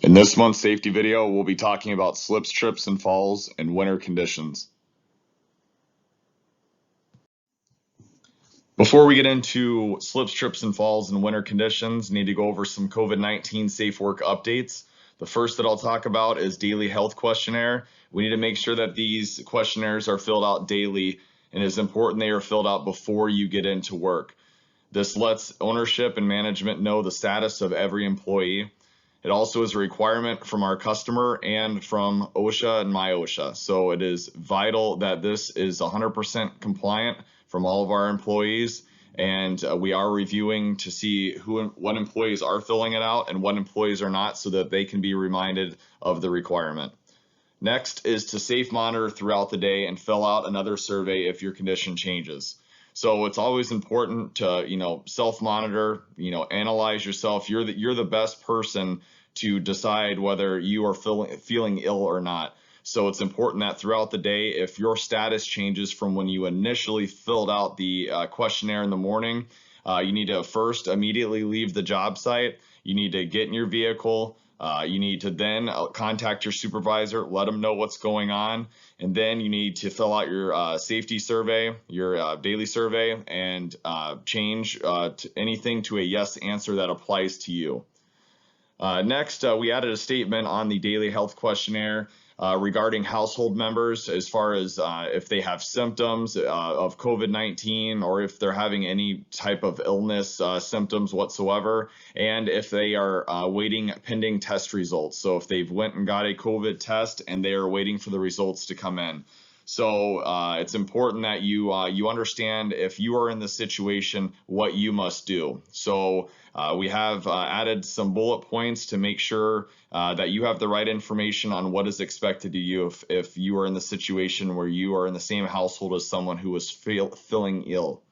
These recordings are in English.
In this month's safety video, we'll be talking about slips, trips, and falls in winter conditions. Before we get into slips, trips, and falls in winter conditions, need to go over some COVID-19 safe work updates. The first that I'll talk about is daily health questionnaire. We need to make sure that these questionnaires are filled out daily, and it's important they are filled out before you get into work. This lets ownership and management know the status of every employee. It also is a requirement from our customer and from OSHA and MyOSHA. So it is vital that this is 100% compliant from all of our employees. And we are reviewing to see what employees are filling it out and what employees are not, so that they can be reminded of the requirement. Next is to safe monitor throughout the day and fill out another survey if your condition changes. So it's always important to, self-monitor, analyze yourself. You're the best person to decide whether you are feeling ill or not. So it's important that throughout the day, if your status changes from when you initially filled out the questionnaire in the morning, you need to first immediately leave the job site. You need to get in your vehicle. You need to then contact your supervisor, let them know what's going on, and then you need to fill out your safety survey, your daily survey, and change anything to a yes answer that applies to you. Next, we added a statement on the daily health questionnaire regarding household members, as far as if they have symptoms of COVID-19 or if they're having any type of illness symptoms whatsoever, and if they are waiting pending test results. So if they've went and got a COVID test and they are waiting for the results to come in. So it's important that you understand, if you are in this situation, what you must do. So we have added some bullet points to make sure that you have the right information on what is expected of you if you are in the situation where you are in the same household as someone who is feeling ill.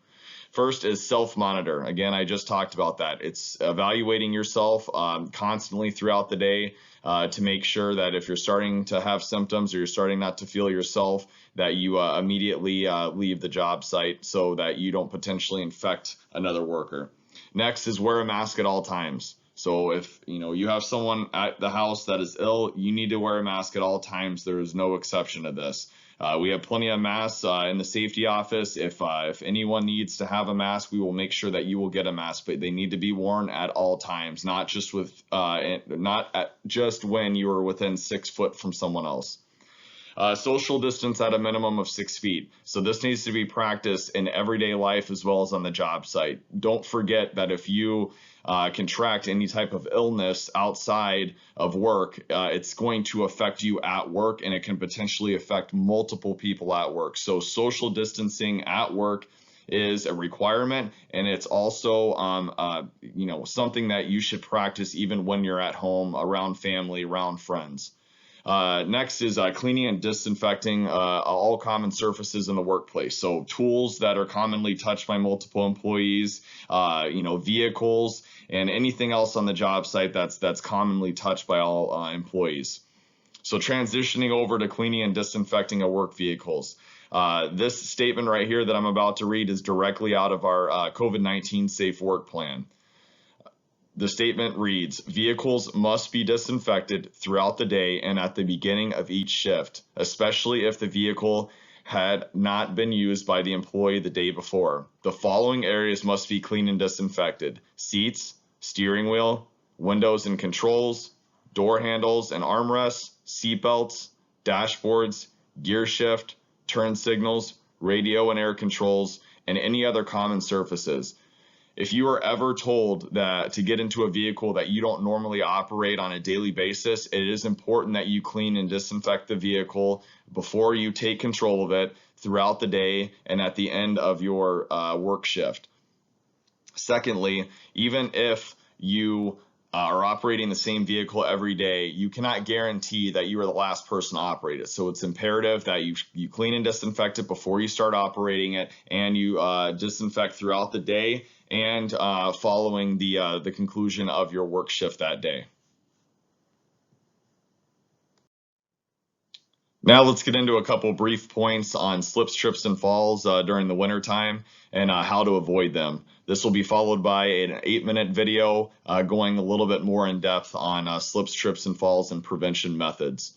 First is self-monitor. Again, I just talked about that. It's evaluating yourself constantly throughout the day to make sure that if you're starting to have symptoms or you're starting not to feel yourself, that you immediately leave the job site so that you don't potentially infect another worker. Next is wear a mask at all times. So if you have someone at the house that is ill, you need to wear a mask at all times. There is no exception to this. We have plenty of masks in the safety office. If anyone needs to have a mask, we will make sure that you will get a mask, but they need to be worn at all times, not just just when you are within 6 foot from someone else. Social distance at a minimum of 6 feet. So this needs to be practiced in everyday life as well as on the job site. Don't forget that if you contract any type of illness outside of work, it's going to affect you at work, and it can potentially affect multiple people at work. So social distancing at work is a requirement, and it's also something that you should practice even when you're at home, around family, around friends. Next is cleaning and disinfecting all common surfaces in the workplace. So tools that are commonly touched by multiple employees, vehicles, and anything else on the job site that's commonly touched by all employees. So transitioning over to cleaning and disinfecting of work vehicles. This statement right here that I'm about to read is directly out of our COVID-19 Safe Work Plan. The statement reads, vehicles must be disinfected throughout the day and at the beginning of each shift, especially if the vehicle had not been used by the employee the day before. The following areas must be cleaned and disinfected: seats, steering wheel, windows and controls, door handles and armrests, seat belts, dashboards, gear shift, turn signals, radio and air controls, and any other common surfaces. If you are ever told that to get into a vehicle that you don't normally operate on a daily basis, it is important that you clean and disinfect the vehicle before you take control of it, throughout the day, and at the end of your work shift. Secondly, even if you are operating the same vehicle every day, you cannot guarantee that you are the last person to operate it. So it's imperative that you clean and disinfect it before you start operating it, and you disinfect throughout the day and following the conclusion of your work shift that day. Now let's get into a couple brief points on slips, trips, and falls during the winter time and how to avoid them. This will be followed by an 8-minute video going a little bit more in depth on slips, trips, and falls and prevention methods.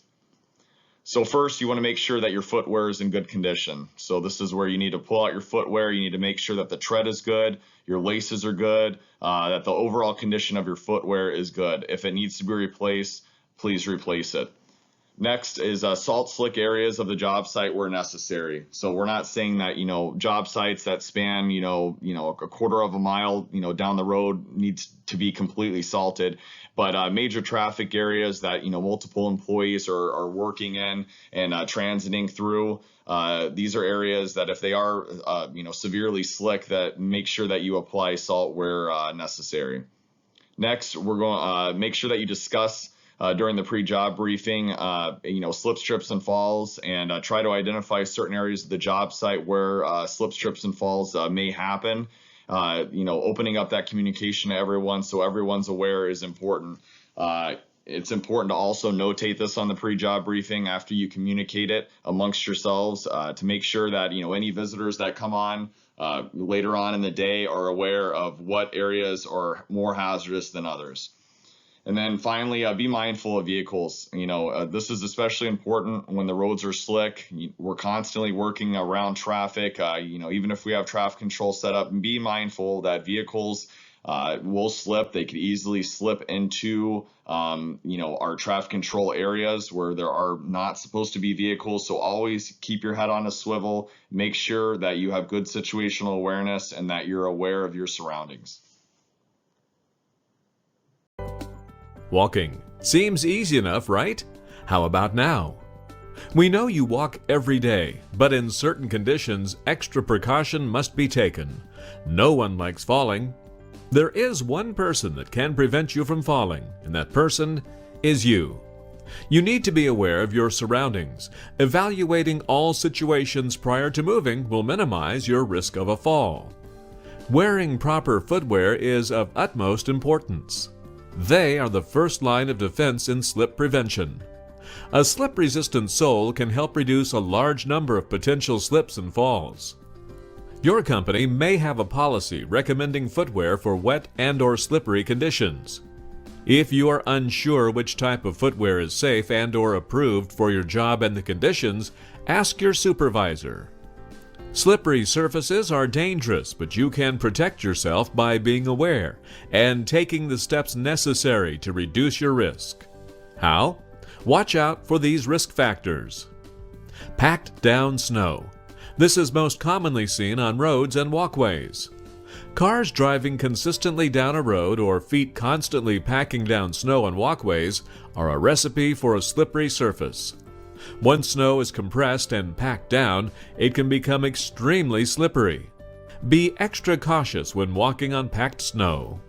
So first, you want to make sure that your footwear is in good condition. So this is where you need to pull out your footwear. You need to make sure that the tread is good, your laces are good, that the overall condition of your footwear is good. If it needs to be replaced, please replace it. Next is salt slick areas of the job site where necessary. So we're not saying that, job sites that span, a quarter of a mile, down the road needs to be completely salted. But major traffic areas that, multiple employees are working in and transiting through, these are areas that if they are, severely slick, that make sure that you apply salt where necessary. Next, we're going to make sure that you discuss during the pre-job briefing, slips, trips, and falls, and try to identify certain areas of the job site where slips, trips, and falls may happen. Opening up that communication to everyone so everyone's aware is important. It's important to also notate this on the pre-job briefing after you communicate it amongst yourselves to make sure that, any visitors that come on later on in the day are aware of what areas are more hazardous than others. And then finally, be mindful of vehicles. This is especially important when the roads are slick. We're constantly working around traffic. Even if we have traffic control set up, be mindful that vehicles will slip. They could easily slip into, our traffic control areas where there are not supposed to be vehicles. So always keep your head on a swivel. Make sure that you have good situational awareness and that you're aware of your surroundings. Walking seems easy enough, right? How about now? We know you walk every day, but in certain conditions, extra precaution must be taken. No one likes falling. There is one person that can prevent you from falling, and that person is you. You need to be aware of your surroundings. Evaluating all situations prior to moving will minimize your risk of a fall. Wearing proper footwear is of utmost importance. They are the first line of defense in slip prevention. A slip-resistant sole can help reduce a large number of potential slips and falls. Your company may have a policy recommending footwear for wet and/or slippery conditions. If you are unsure which type of footwear is safe and/or approved for your job and the conditions, ask your supervisor. Slippery surfaces are dangerous, but you can protect yourself by being aware and taking the steps necessary to reduce your risk. How? Watch out for these risk factors. Packed down snow. This is most commonly seen on roads and walkways. Cars driving consistently down a road or feet constantly packing down snow on walkways are a recipe for a slippery surface. Once snow is compressed and packed down, it can become extremely slippery. Be extra cautious when walking on packed snow.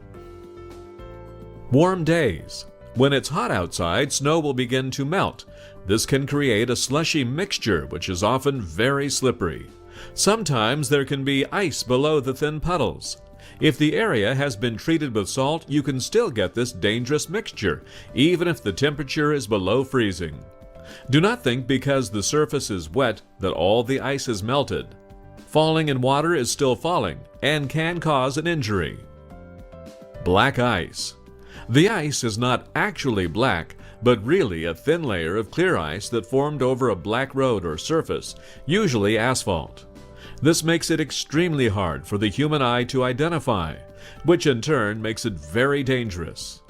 Warm days. When it's hot outside, snow will begin to melt. This can create a slushy mixture, which is often very slippery. Sometimes there can be ice below the thin puddles. If the area has been treated with salt, you can still get this dangerous mixture, even if the temperature is below freezing. Do not think because the surface is wet that all the ice is melted. Falling in water is still falling and can cause an injury. Black ice. The ice is not actually black, but really a thin layer of clear ice that formed over a black road or surface, usually asphalt. This makes it extremely hard for the human eye to identify, which in turn makes it very dangerous.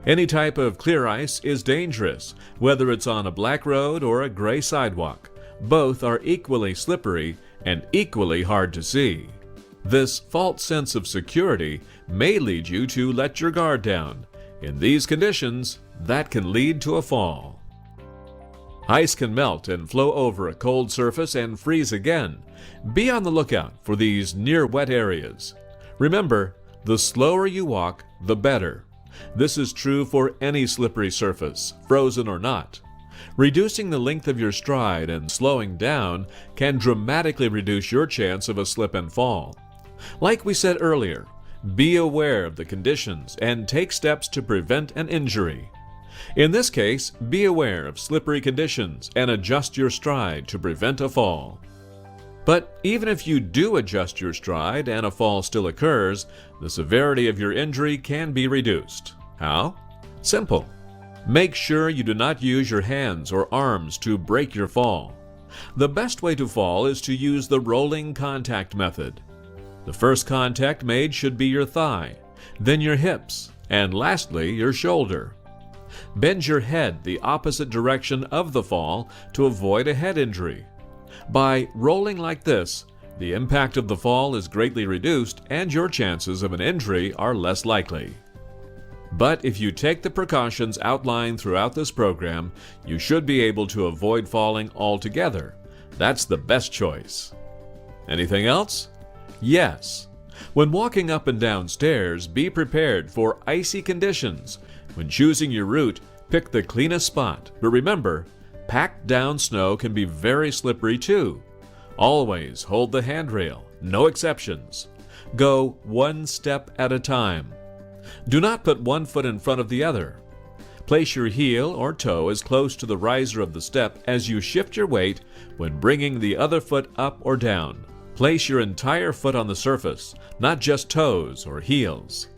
Any type of clear ice is dangerous, whether it's on a black road or a gray sidewalk. Both are equally slippery and equally hard to see. This false sense of security may lead you to let your guard down. In these conditions, that can lead to a fall. Ice can melt and flow over a cold surface and freeze again. Be on the lookout for these near wet areas. Remember, the slower you walk, the better. This is true for any slippery surface, frozen or not. Reducing the length of your stride and slowing down can dramatically reduce your chance of a slip and fall. Like we said earlier, be aware of the conditions and take steps to prevent an injury. In this case, be aware of slippery conditions and adjust your stride to prevent a fall. But even if you do adjust your stride and a fall still occurs, the severity of your injury can be reduced. How? Simple. Make sure you do not use your hands or arms to break your fall. The best way to fall is to use the rolling contact method. The first contact made should be your thigh, then your hips, and lastly your shoulder. Bend your head the opposite direction of the fall to avoid a head injury. By rolling like this, the impact of the fall is greatly reduced and your chances of an injury are less likely. But if you take the precautions outlined throughout this program, you should be able to avoid falling altogether. That's the best choice. Anything else? Yes. When walking up and down stairs, be prepared for icy conditions. When choosing your route, pick the cleanest spot, but remember, packed down snow can be very slippery too. Always hold the handrail, no exceptions. Go one step at a time. Do not put one foot in front of the other. Place your heel or toe as close to the riser of the step as you shift your weight when bringing the other foot up or down. Place your entire foot on the surface, not just toes or heels.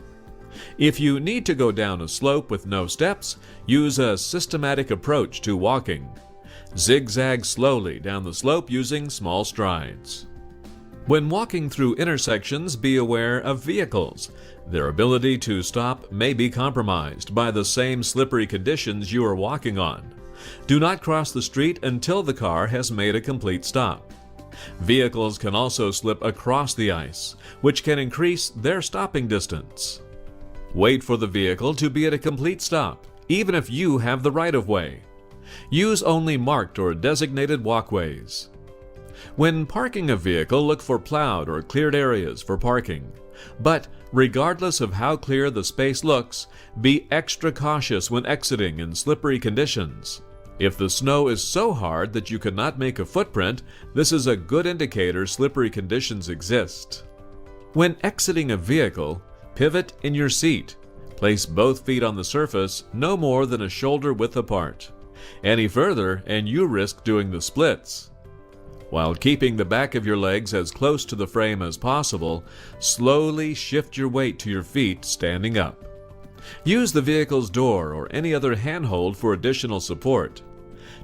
If you need to go down a slope with no steps, use a systematic approach to walking. Zigzag slowly down the slope using small strides. When walking through intersections, be aware of vehicles. Their ability to stop may be compromised by the same slippery conditions you are walking on. Do not cross the street until the car has made a complete stop. Vehicles can also slip across the ice, which can increase their stopping distance. Wait for the vehicle to be at a complete stop, even if you have the right-of-way. Use only marked or designated walkways. When parking a vehicle, look for plowed or cleared areas for parking. But regardless of how clear the space looks, be extra cautious when exiting in slippery conditions. If the snow is so hard that you cannot make a footprint, this is a good indicator slippery conditions exist. When exiting a vehicle, pivot in your seat. Place both feet on the surface no more than a shoulder width apart. Any further and you risk doing the splits. While keeping the back of your legs as close to the frame as possible, slowly shift your weight to your feet standing up. Use the vehicle's door or any other handhold for additional support.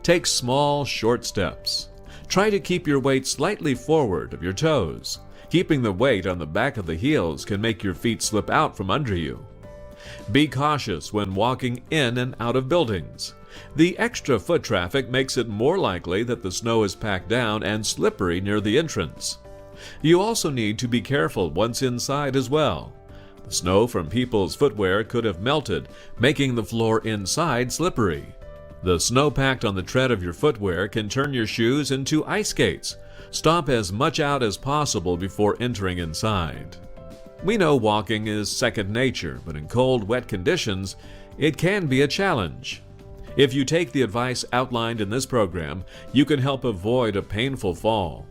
Take small, short steps. Try to keep your weight slightly forward of your toes. Keeping the weight on the back of the heels can make your feet slip out from under you. Be cautious when walking in and out of buildings. The extra foot traffic makes it more likely that the snow is packed down and slippery near the entrance. You also need to be careful once inside as well. The snow from people's footwear could have melted, making the floor inside slippery. The snow packed on the tread of your footwear can turn your shoes into ice skates. Stomp as much out as possible before entering inside. We know walking is second nature, but in cold, wet conditions, it can be a challenge. If you take the advice outlined in this program, you can help avoid a painful fall.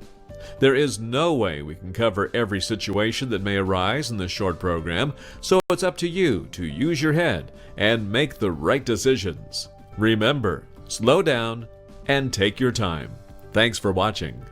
There is no way we can cover every situation that may arise in this short program, so it's up to you to use your head and make the right decisions. Remember, slow down and take your time. Thanks for watching.